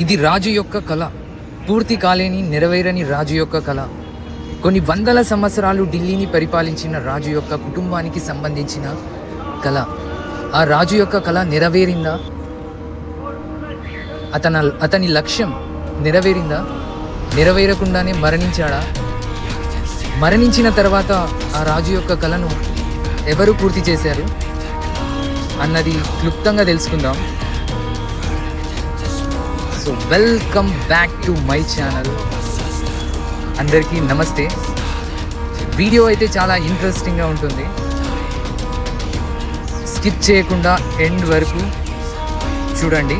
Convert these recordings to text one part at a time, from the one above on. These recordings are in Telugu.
ఇది రాజు యొక్క కళ, పూర్తి కాలేని నెరవేరని రాజు యొక్క కళ. కొన్ని వందల సంవత్సరాలు ఢిల్లీని పరిపాలించిన రాజు యొక్క కుటుంబానికి సంబంధించిన కళ. ఆ రాజు యొక్క కళ నెరవేరిందా? అతని లక్ష్యం నెరవేరిందా? నెరవేరకుండానే మరణించాడా? మరణించిన తర్వాత ఆ రాజు యొక్క కళను ఎవరు పూర్తి చేశారు అన్నది క్లుప్తంగా తెలుసుకుందాం. So welcome back to my channel. అందరికీ నమస్తే. వీడియో అయితే చాలా ఇంట్రెస్టింగ్గా ఉంటుంది. స్కిప్ చేయకుండా ఎండ్ వరకు చూడండి.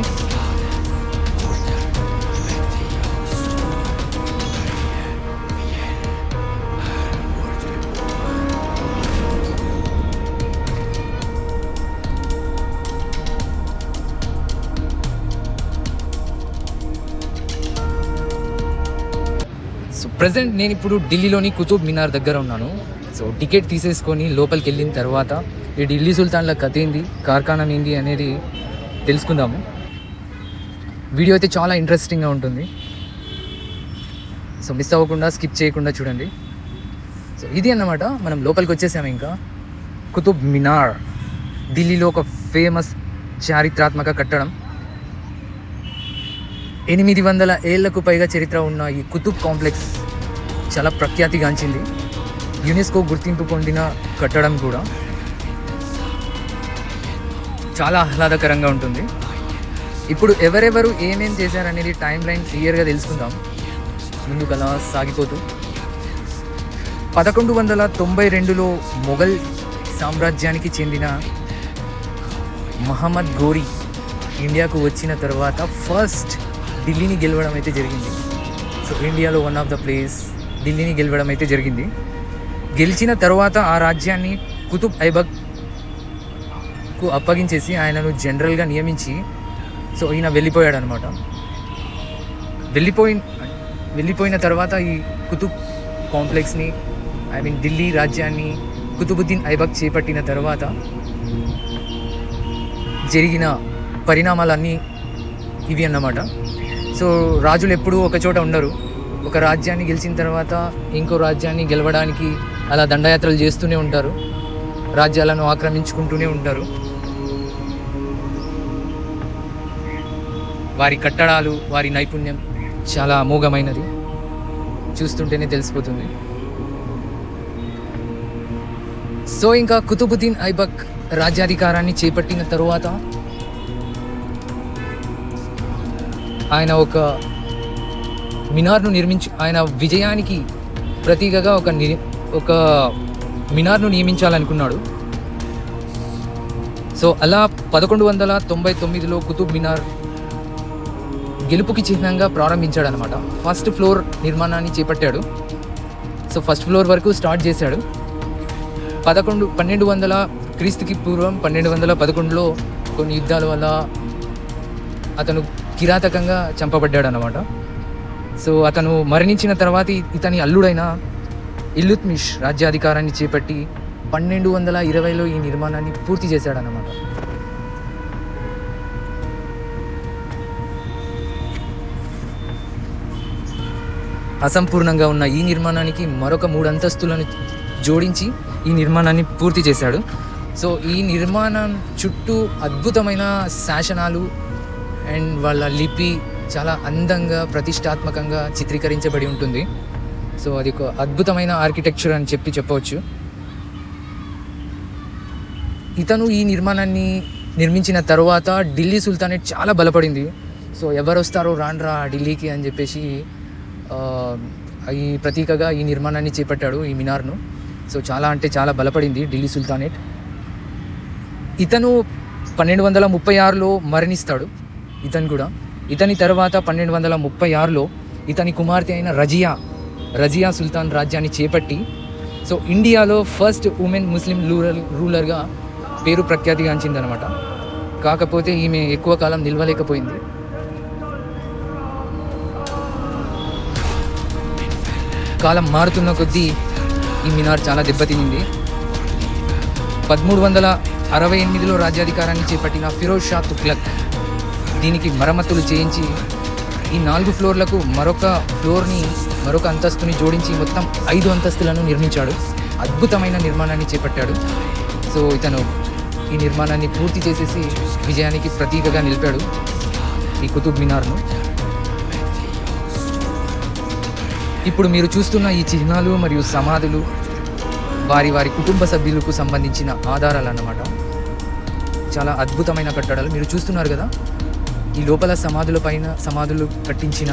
సో ప్రజెంట్ నేను ఇప్పుడు ఢిల్లీలోని కుతుబ్ మినార్ దగ్గర ఉన్నాను. సో టికెట్ తీసేసుకొని లోపలికి వెళ్ళిన తర్వాత ఈ ఢిల్లీ సుల్తాన్ల కథ ఏంది, కార్ఖానం ఏంది అనేది తెలుసుకుందాము. వీడియో అయితే చాలా ఇంట్రెస్టింగ్గా ఉంటుంది. సో మిస్ అవ్వకుండా స్కిప్ చేయకుండా చూడండి. సో ఇది అన్నమాట, మనం లోపలికి వచ్చేసాము. ఇంకా కుతుబ్ మినార్ ఢిల్లీలో ఒక ఫేమస్ చారిత్రాత్మక కట్టడం. 800 ఏళ్లకు పైగా చరిత్ర ఉన్న ఈ కుతుబ్ కాంప్లెక్స్ చాలా ప్రఖ్యాతిగాంచింది. యునెస్కో గుర్తింపు పొందిన కట్టడం కూడా. చాలా ఆహ్లాదకరంగా ఉంటుంది. ఇప్పుడు ఎవరెవరు ఏమేం చేశారనేది టైం లైన్ క్లియర్గా తెలుసుకుందాం ముందుకు అలా సాగిపోతూ. 1192లో మొఘల్ సామ్రాజ్యానికి చెందిన మహమ్మద్ ఘోరీ ఇండియాకు వచ్చిన తర్వాత ఫస్ట్ ఢిల్లీని గెలవడం అయితే జరిగింది. సో ఇండియాలో వన్ ఆఫ్ ద ప్లేస్ ఢిల్లీని గెలవడం అయితే జరిగింది. గెలిచిన తర్వాత ఆ రాజ్యాన్ని కుతుబ్ ఐబక్కు అప్పగించేసి ఆయనను జనరల్గా నియమించి సో ఈయన వెళ్ళిపోయాడు అనమాట. వెళ్ళిపోయిన తర్వాత ఈ కుతుబ్ కాంప్లెక్స్ని ఢిల్లీ రాజ్యాన్ని కుతుబుద్దీన్ ఐబక్ చేపట్టిన తర్వాత జరిగిన పరిణామాలన్నీ ఇవి అన్నమాట. సో రాజులు ఎప్పుడూ ఒక చోట ఉండరు. ఒక రాజ్యాన్ని గెలిచిన తర్వాత ఇంకో రాజ్యాన్ని గెలవడానికి అలా దండయాత్రలు చేస్తూనే ఉంటారు, రాజ్యాలను ఆక్రమించుకుంటూనే ఉంటారు. వారి కట్టడాలు, వారి నైపుణ్యం చాలా అమోఘమైనది, చూస్తుంటేనే తెలిసిపోతుంది. సో ఇంకా కుతుబుద్దీన్ ఐబక్ రాజ్యాధికారాన్ని చేపట్టిన తరువాత ఆయన ఒక మినార్ను ఆయన విజయానికి ప్రతీకగా ఒక మినార్ను నియమించాలనుకున్నాడు. సో అలా 1199లో కుతుబ్ మినార్ గెలుపుకి చిహ్నంగా ప్రారంభించాడు అనమాట. ఫస్ట్ ఫ్లోర్ నిర్మాణాన్ని చేపట్టాడు. సో ఫస్ట్ ఫ్లోర్ వరకు స్టార్ట్ చేశాడు. 1200 క్రీస్తుకి పూర్వం 1211లో కొన్ని యుద్ధాల వల్ల అతను కిరాతకంగా చంపబడ్డాడు అన్నమాట. సో అతను మరణించిన తర్వాత ఇతని అల్లుడైన ఇల్తుత్మిష్ రాజ్యాధికారాన్ని చేపట్టి 1220లో ఈ నిర్మాణాన్ని పూర్తి చేశాడన్నమాట. అసంపూర్ణంగా ఉన్న ఈ నిర్మాణానికి మరొక 3 అంతస్తులను జోడించి ఈ నిర్మాణాన్ని పూర్తి చేశాడు. సో ఈ నిర్మాణం చుట్టూ అద్భుతమైన శాసనాలు అండ్ వాళ్ళ లిపి చాలా అందంగా ప్రతిష్టాత్మకంగా చిత్రీకరించబడి ఉంటుంది. సో అది ఒక అద్భుతమైన ఆర్కిటెక్చర్ అని చెప్పవచ్చు. ఇతను ఈ నిర్మాణాన్ని నిర్మించిన తర్వాత ఢిల్లీ సుల్తానేట్ చాలా బలపడింది. సో ఎవరు వస్తారో రాండ్రా ఢిల్లీకి అని చెప్పేసి ఈ ప్రతీకగా ఈ నిర్మాణాన్ని చేపట్టాడు, ఈ మినార్ను. సో చాలా అంటే చాలా బలపడింది ఢిల్లీ సుల్తానేట్. ఇతను 1236లో మరణిస్తాడు. ఇతని తర్వాత 1236లో ఇతని కుమార్తె అయిన రజియా సుల్తాన్ రాజ్యాన్ని చేపట్టి సో ఇండియాలో ఫస్ట్ ఉమెన్ ముస్లిం రూలర్గా పేరు ప్రఖ్యాతిగాంచిందనమాట. కాకపోతే ఈమె ఎక్కువ కాలం నిలవలేకపోయింది. కాలం మారుతున్న కొద్దీ ఈ మినార్ చాలా దెబ్బతినింది. 1368లో రాజ్యాధికారాన్ని చేపట్టిన ఫిరోజ్ షా తుగ్లక్ దీనికి మరమ్మతులు చేయించి ఈ 4 ఫ్లోర్లకు మరొక అంతస్తుని జోడించి మొత్తం 5 అంతస్తులను నిర్మించాడు. అద్భుతమైన నిర్మాణాన్ని చేపట్టాడు. సో ఇతను ఈ నిర్మాణాన్ని పూర్తి చేసేసి విజయానికి ప్రతీకగా నిలిపాడు ఈ కుతుబ్ మినార్ను. ఇప్పుడు మీరు చూస్తున్న ఈ చిహ్నాలు మరియు సమాధులు వారి కుటుంబ సభ్యులకు సంబంధించిన ఆధారాలు అన్నమాట. చాలా అద్భుతమైన కట్టడాలు మీరు చూస్తున్నారు కదా. ఈ లోపల సమాధులు కట్టించిన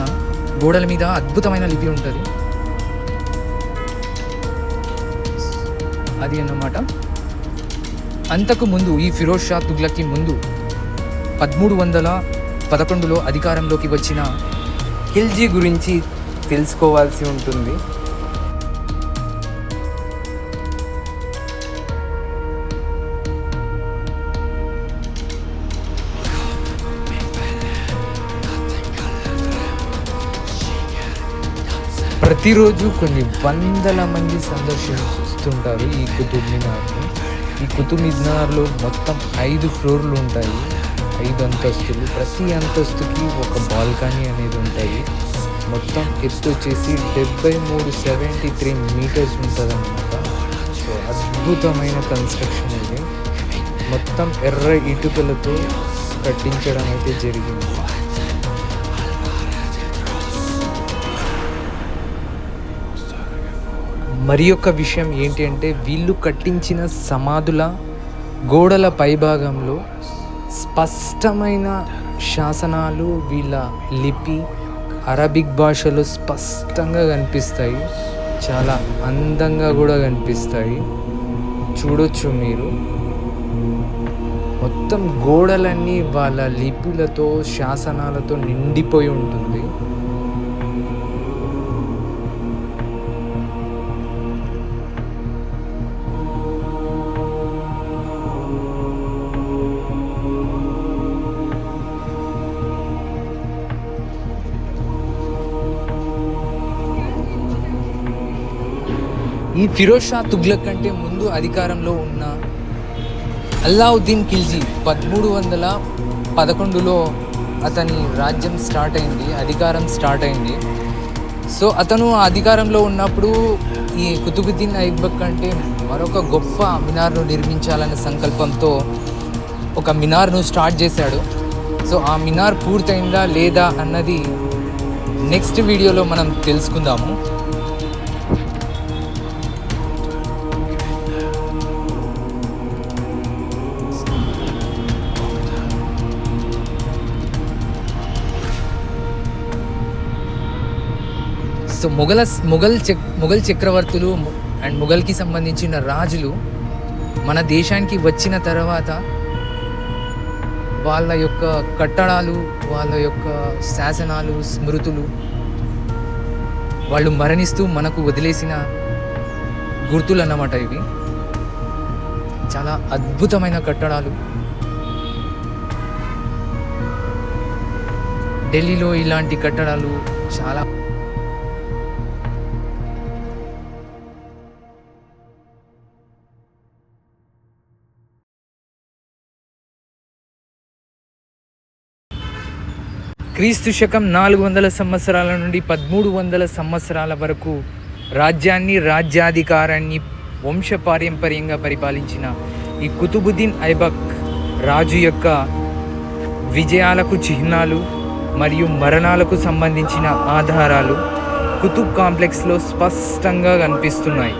గోడల మీద అద్భుతమైన లిపి ఉంటుంది. అది అన్నమాట. అంతకు ముందు ఈ ఫిరోజ్ షా తుగ్లక్కి ముందు 1311లో అధికారంలోకి వచ్చిన ఖిల్జీ గురించి తెలుసుకోవాల్సి ఉంటుంది. ప్రతిరోజు కొన్ని వందల మంది సందర్శిస్తుంటారు ఈ కుతుబ్ మినార్ని. ఈ కుతుబ్ మినార్లో మొత్తం 5 ఫ్లోర్లు ఉంటాయి, 5 అంతస్తులు. ప్రతి అంతస్తుకి ఒక బాల్కనీ అనేది ఉంటాయి. మొత్తం ఎత్తు వచ్చేసి 73 మీటర్స్ ఉంటుంది అన్నమాట. సో అద్భుతమైన కన్స్ట్రక్షన్ ఇది. మొత్తం ఎర్ర ఇటుకలతో కట్టించడం అయితే జరిగింది. మరి యొక్క విషయం ఏంటి అంటే వీళ్ళు కట్టించిన సమాధుల గోడల పైభాగంలో స్పష్టమైన శాసనాలు, వీళ్ళ లిపి అరబిక్ భాషలో స్పష్టంగా కనిపిస్తాయి. చాలా అందంగా కూడా కనిపిస్తాయి. చూడొచ్చు మీరు. మొత్తం గోడలన్నీ వాళ్ళ లిపులతో శాసనాలతో నిండిపోయి ఉంటుంది. ఈ ఫిరోజ్ షా తుగ్లక్ కంటే ముందు అధికారంలో ఉన్న అల్లావుద్దీన్ ఖిల్జీ 1311లో అతని రాజ్యం అధికారం స్టార్ట్ అయింది. సో అతను అధికారంలో ఉన్నప్పుడు ఈ కుతుబుద్దీన్ ఐబక్ కంటే మరొక గొప్ప మినార్ను నిర్మించాలనే సంకల్పంతో ఒక మినార్ను స్టార్ట్ చేశాడు. సో ఆ మినార్ పూర్తయిందా లేదా అన్నది నెక్స్ట్ వీడియోలో మనం తెలుసుకుందాము. సో మొఘల్ చక్రవర్తులు అండ్ మొఘల్కి సంబంధించిన రాజులు మన దేశానికి వచ్చిన తర్వాత వాళ్ళ యొక్క కట్టడాలు, వాళ్ళ యొక్క శాసనాలు, స్మృతులు వాళ్ళు మరణిస్తూ మనకు వదిలేసిన గుర్తులు అన్నమాట ఇవి. చాలా అద్భుతమైన కట్టడాలు. ఢిల్లీలో ఇలాంటి కట్టడాలు చాలా. క్రీస్తు శకం 400 సంవత్సరాల నుండి 1300 సంవత్సరాల వరకు రాజ్యాధికారాన్ని వంశపారంపర్యంగా పరిపాలించిన ఈ కుతుబుద్దీన్ ఐబక్ రాజు యొక్క విజయాలకు చిహ్నాలు మరియు మరణాలకు సంబంధించిన ఆధారాలు కుతుబ్ కాంప్లెక్స్లో స్పష్టంగా కనిపిస్తున్నాయి.